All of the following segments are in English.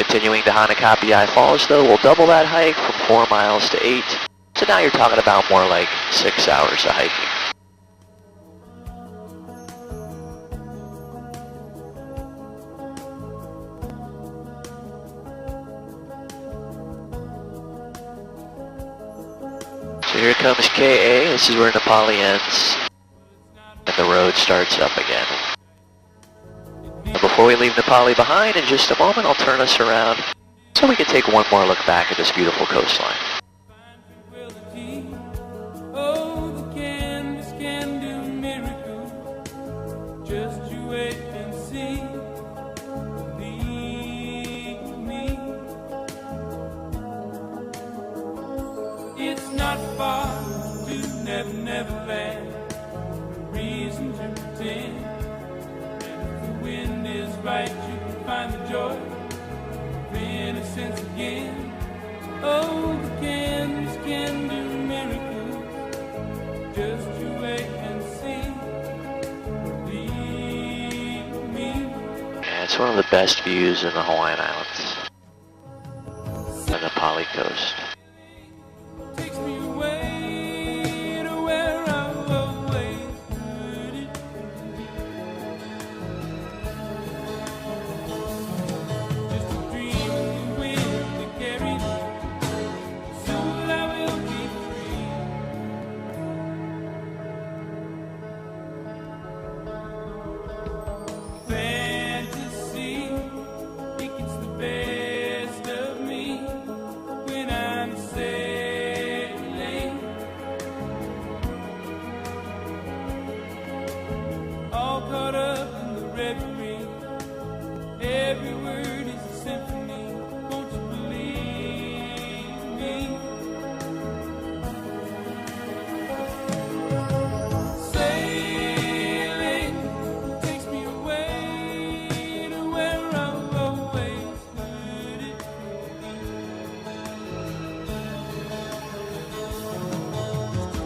Continuing to Hanakapiai Falls though, we'll double that hike from 4 miles to 8. So now you're talking about more like 6 hours of hiking. So here comes KA, this is where Nepali ends, and the road starts up again. And before we leave Nepali behind, in just a moment, I'll turn us around so we can take one more look back at this beautiful coastline. It's not far to never land. Reason to pretend. And if the wind is right, you can find the joy of innocence again. Oh, the candles can do miracles. Just you wait and see. Believe me. Yeah, it's one of the best views in the Hawaiian Islands. The Nepali coast. Takes me away to where I've always put it. Just a dream in the wind that carries me. Soon I will be free. Fantasy, it gets the best of me when I'm sailing. All caught up in the reverie. Every word is a symphony. Won't you believe me? Sailing takes me away to where I've always put it.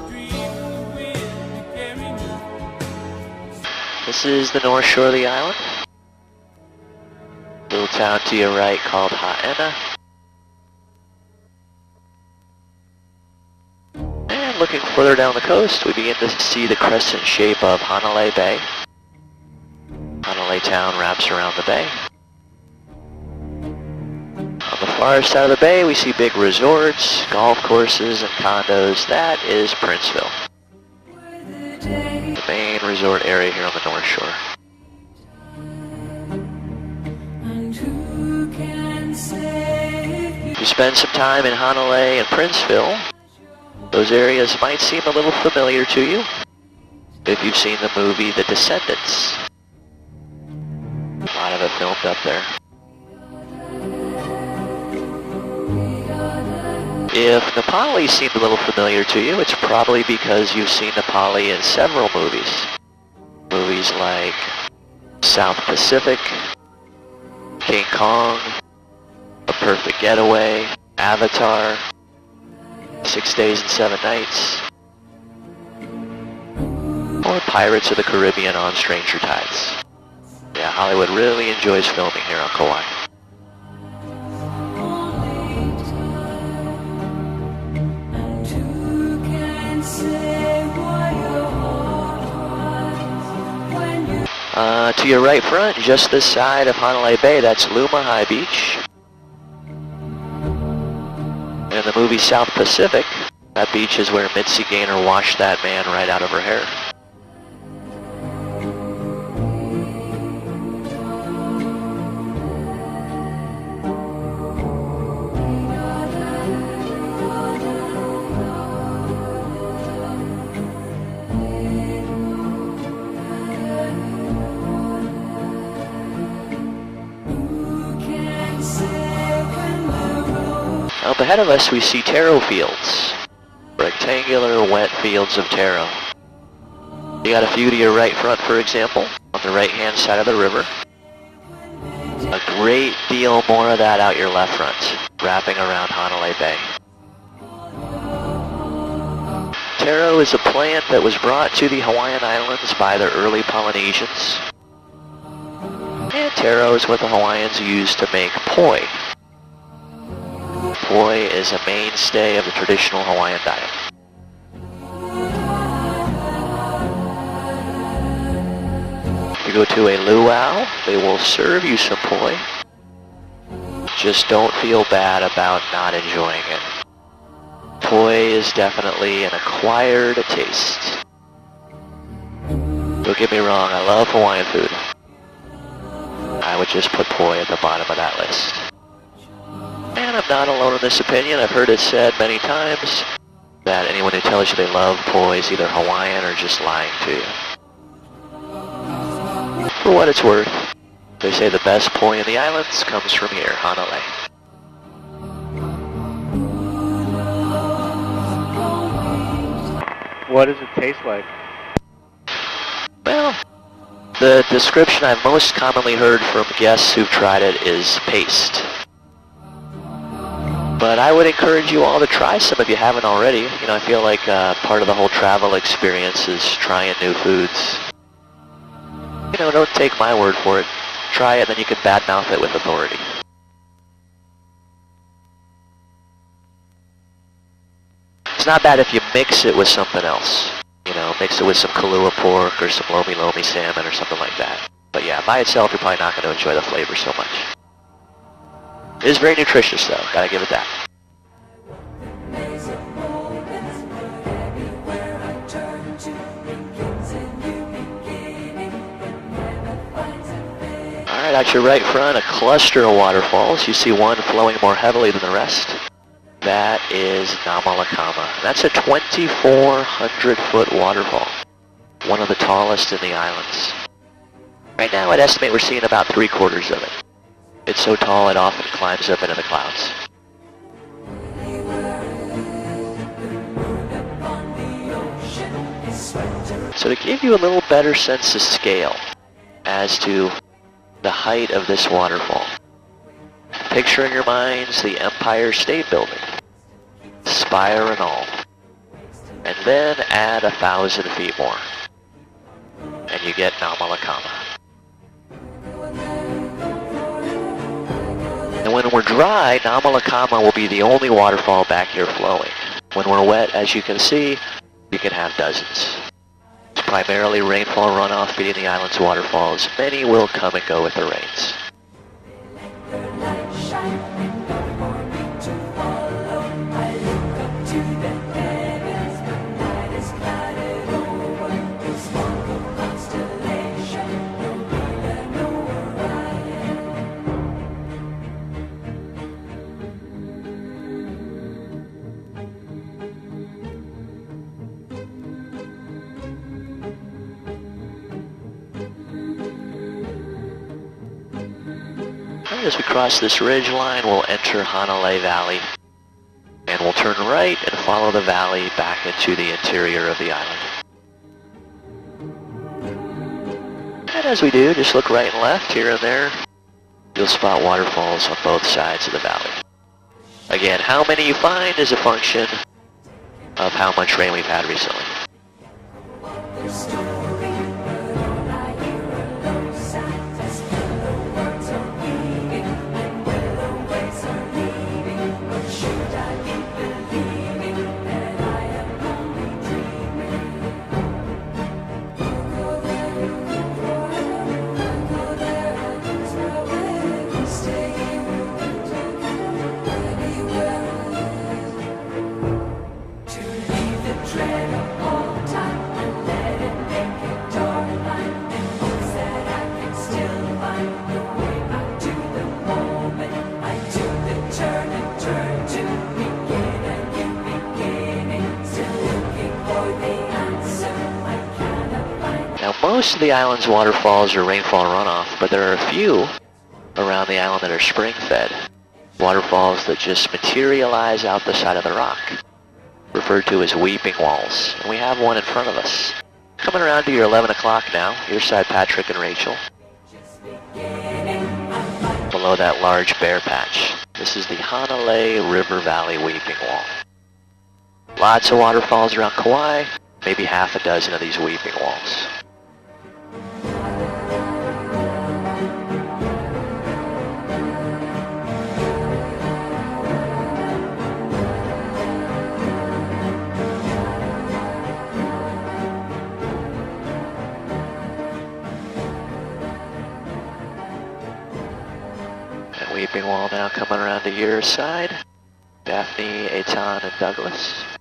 Dream of the wind to carry me. This is the north shore of the island. Little town to your right called Haena. And looking further down the coast, we begin to see the crescent shape of Hanalei Bay. Hanalei town wraps around the bay. On the far side of the bay, we see big resorts, golf courses, and condos. That is Princeville, the main resort area here on the North Shore. If you spend some time in Hanalei and Princeville, those areas might seem a little familiar to you if you've seen the movie The Descendants. A lot of it filmed up there. If Nepali seemed a little familiar to you, it's probably because you've seen Nepali in several movies. Movies like South Pacific, King Kong, A Perfect Getaway, Avatar, 6 Days and 7 Nights, or Pirates of the Caribbean on Stranger Tides. Yeah, Hollywood really enjoys filming here on Kauai. To your right front, just this side of Hanalei Bay, that's Lumahai Beach. In the movie South Pacific, that beach is where Mitzi Gaynor washed that man right out of her hair. Up ahead of us we see taro fields, rectangular wet fields of taro. You got a few to your right front, for example, on the right hand side of the river. A great deal more of that out your left front, wrapping around Hanalei Bay. Taro is a plant that was brought to the Hawaiian Islands by the early Polynesians. And taro is what the Hawaiians used to make poi, is a mainstay of the traditional Hawaiian diet. If you go to a luau, they will serve you some poi. Just don't feel bad about not enjoying it. Poi is definitely an acquired taste. Don't get me wrong, I love Hawaiian food. I would just put poi at the bottom of that list. And I'm not alone in this opinion. I've heard it said many times that anyone who tells you they love poi is either Hawaiian or just lying to you. For what it's worth, they say the best poi in the islands comes from here, Hanalei. What does it taste like? Well, the description I've most commonly heard from guests who've tried it is paste. But I would encourage you all to try some if you haven't already. You know, I feel like part of the whole travel experience is trying new foods. You know, don't take my word for it. Try it, then you can badmouth it with authority. It's not bad if you mix it with something else. You know, mix it with some Kahlua pork or some lomi lomi salmon or something like that. But yeah, by itself, you're probably not going to enjoy the flavor so much. It is very nutritious though, gotta give it that. Alright, out your right front, a cluster of waterfalls. You see one flowing more heavily than the rest. That is Namalakama. That's a 2,400-foot waterfall. One of the tallest in the islands. Right now, I'd estimate we're seeing about 3/4 of it. It's so tall it often climbs up into the clouds. So to give you a little better sense of scale as to the height of this waterfall, picture in your minds the Empire State Building, spire and all, and then add 1,000 feet more, and you get Namalakama. And when we're dry, Namalakama will be the only waterfall back here flowing. When we're wet, as you can see, you can have dozens. It's primarily rainfall runoff feeding the island's waterfalls. Many will come and go with the rains. As we cross this ridge line, we'll enter Hanalei Valley, and we'll turn right and follow the valley back into the interior of the island. And as we do, just look right and left here and there. You'll spot waterfalls on both sides of the valley. Again, how many you find is a function of how much rain we've had recently. Most of the island's waterfalls are rainfall runoff, but there are a few around the island that are spring-fed. Waterfalls that just materialize out the side of the rock, referred to as weeping walls. And we have one in front of us. Coming around to your 11 o'clock now, your side Patrick and Rachel. Below that large bare patch, this is the Hanalei River Valley Weeping Wall. Lots of waterfalls around Kauai, maybe half a dozen of these weeping walls. gaping wall now coming around to your side. Daphne, Aton, and Douglas.